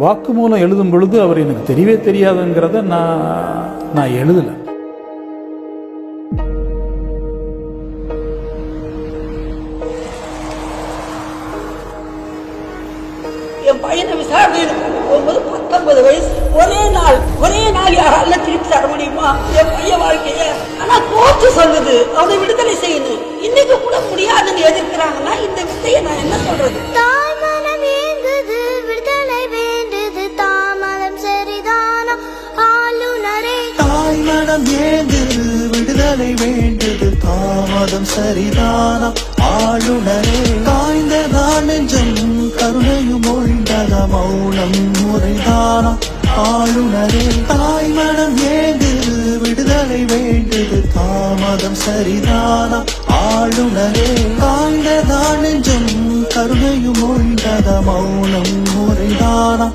வாக்குமூலம் எழுதும் பொழுது அவர் எனக்கு தெரியவே தெரியாதுங்கிறத நான் எழுதலை. என் பையனை விசாரணையில் போகும்போது 19 வயசு. ஒரே நாள் யாரால திருப்பி தர முடியுமா என் பையன் வாழ்க்கைய? ஆனா கோர்ட்டு சொல்லுது அவனை விடுதலை செய்யணும். இன்னைக்கு கூட முடியாதுன்னு எதிர்க்கிறாங்கன்னா இந்த வித்தையை நான் என்ன சொல்றது? தாய்மனம் ஏங்குது, விடுதலை வேண்டுது, தாமதம் சரிதானா ஆளுநரே? தாய்மனம் ஏங்குது, விடுதலை வேண்டுது, தாமதம் சரிதானா ஆளுநரே? காய்ந்ததான் நெஞ்சம், கருணையும் ஒழிந்தத மௌனம் முறைதானா ஆளுநரே? தாய்மனம் ஏங்குது, விடுதலை வேண்டுது, தாமதம் சரிதானா ஆளுநரே? காய்ந்ததான் நெஞ்சம், கருணையும் ஒழிந்தத மௌனம் முறைதானா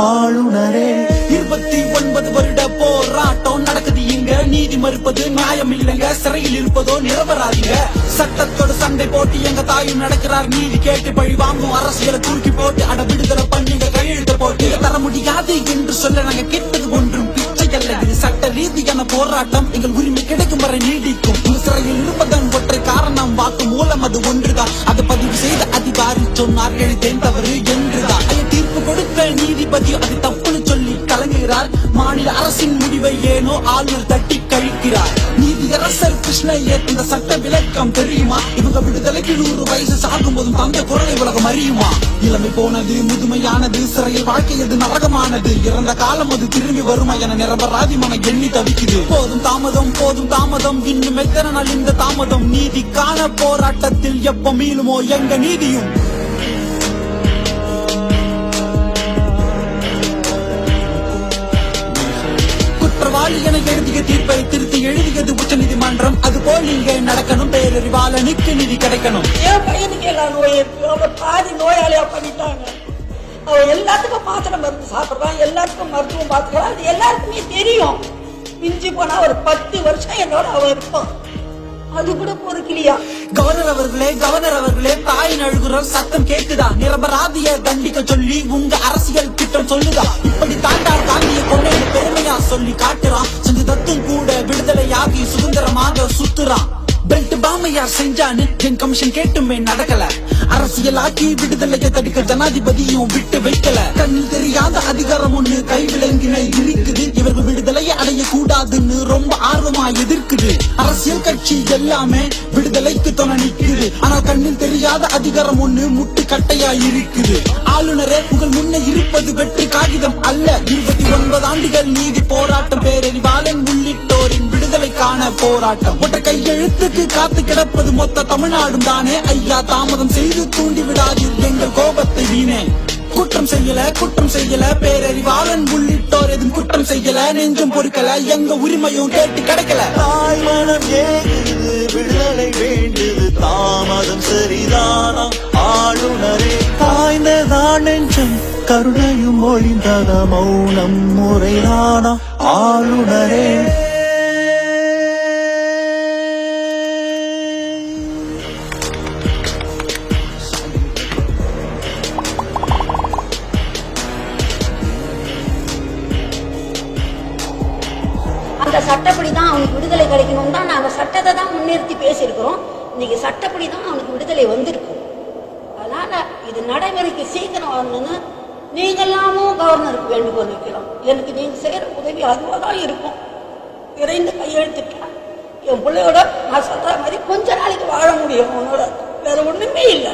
ஆளுநரே? 29 வருட போராட்டம் நடக்குது இங்க. நீதி மறுப்பது நியாயம் இல்லைங்க. சிறையில் இருப்பதோ நிரபராதிங்க. சட்டத்தோட சண்டை போட்டு எங்க தாயும் நடக்கிறார். நீதி கேட்டு பழி வாங்கும் அரசியலை தூக்கி போட்டு அட விடுதலை பண்ணி கையெழுத்து போட்டு தர முடியாது என்று சொல்ல நாங்க கேட்டது ஒன்றும் பிச்சை அல்ல. இது சட்ட ரீதியான போராட்டம். எங்கள் உரிமை கிடைக்கும் வரை நீடிக்கும். இந்த சிறையில் இருப்பதன் ஒற்றை காரணம் வாக்கு மூலம் அது ஒன்றுதான். அதை பதிவு செய்த அதிகாரி சொன்னார் எழுத்தேன் தவறு என்றுதான். தீர்ப்பு கொடுத்த நீதிபதி அது தப்புன்னு சொல்லி கலங்குகிறார். மாநில அரசின் முடிவை ஏனோ ஆளுநர் தட்டி கழிக்கிறார். நீதியரசர் கிருஷ்ணய்யர் இந்த சட்ட விளக்கம் தெரியுமா? இவங்க விடுதலைக்கு 100 வயசு சாகும் போதும் தந்த குரலை உலகம் அறியுமா? இளமை போனது, முதுமையானது, சிறையில் வாழ்க்கை எது நரகமானது. இறந்த காலம் அது திரும்பி வருமா என நிரபராதி மன எண்ணி தவிக்குது. போதும் தாமதம், போதும் தாமதம், இன்னும் எத்தனை நாள் இந்த தாமதம்? நீதிக்கான போராட்டத்தில் எப்ப மீளுமோ எங்க நீதியும்? குற்றவாளி என எழுதிய தீர்ப்பை திருத்தி எழுதியது உச்ச நீதிமன்றம். அது போல் இங்கே நடக்கணும். பேரறிவாளனுக்கு நீதி கிடைக்கணும். என் பையனுக்கு எல்லாம் நோய் இருக்கு. அவன் பாதி நோயாளியா பண்ணிட்டாங்க. அவன் எல்லாத்துக்கும் மாத்திரை மருந்து சாப்பிடுறான், எல்லாத்துக்கும் மருத்துவம் பார்த்துக்கிறான். அது எல்லாருக்குமே தெரியும். மிஞ்சி போனா ஒரு 10 வருஷம் என்னோட அவன் இருப்பான். அது கூட பொறுக்கலையா? கவர்னர் அவர்களே, தாயின் அழுகுற சத்தம் கேக்குதா? நிரபராதிய தண்டிக்க சொல்லி உங்க அரசியல் திட்டம் சொல்லுதா? இப்படி தாண்டார் காந்திய கொண்டே பெருமையா சொல்லி காட்டுறான். செஞ்சு தத்தும் கூட விடுதலையாகி சுதந்திரமாக சுத்துறான். பெல்ட் பாமையார் செஞ்சான்னு என் கமிஷன் கேட்டுமே நடக்கல. அரசியலாக்கி விடுதலையை தடுக்க ஜனாதிபதியும் விட்டு வைக்கல. கண்ணில் தெரியாத அதிகாரம் ஒண்ணு கைவிலங்கினை இருக்குது. இவர்கள் விடுதலையை அடைய கூடாதுன்னு ரொம்ப ஆர்வமா எதிர்க்குது. அரசியல் கட்சி எல்லாமே விடுதலைக்கு துணை நிக்குது. ஆனால் கண்ணில் தெரியாத அதிகாரம் ஒண்ணு முட்டு கட்டையா இருக்குது. ஆளுநரே, உங்கள் முன்னே இருப்பது வெற்றி காகிதம் அல்ல. 29 ஆண்டுகள் நீதி போராட்டம், பேரறிவாளன் உள்ளிட்டோரின் விடுதலைக்கான போராட்டம். ஒற்றை கையெழுத்துக்கு காத்து கிடப்பது மொத்த தமிழ்நாடும் தானே. ஐயா, தாமதம் செய்து தூண்டி விடாதீர் எங்கள் கோபத்தை வீணே. குற்றம் செய்யல பேரறிவாளன் உள்ளிட்டோர் எதுவும் குற்றம் செய்யல. நெஞ்சம் பொறுக்கல, எங்க உரிமையும் கேட்டு கிடைக்கல. தாய்மனம் ஏங்குது, விடுதலை வேண்டுது, தாமதம் சரிதானா ஆளுநரே? காய்ந்ததான் நெஞ்சம், கருணையும் ஒழிந்தத மௌனம் முறைதானா ஆளுநரே? அந்த சட்டப்படி தான் அவனுக்கு விடுதலை கிடைக்கணும் தான் நாங்கள் சட்டத்தை தான் முன்னிறுத்தி பேசியிருக்கிறோம். இன்னைக்கு சட்டப்படி தான் அவனுக்கு விடுதலை வந்திருக்கும். அதனால இது நடைமுறைக்கு சீக்கிரம் வரணும்னு நீங்களாமும் கவர்னருக்கு வேண்டுகோள் வைக்கலாம். எனக்கு நீங்க செய்யற உதவி அதுவாக தான் இருக்கும். விரைந்து கையெழுத்துட்டேன். என் பிள்ளையோட நான் சொல்ற மாதிரி கொஞ்ச நாளைக்கு வாழ முடியும். அவனோட வேற ஒண்ணுமே இல்லை.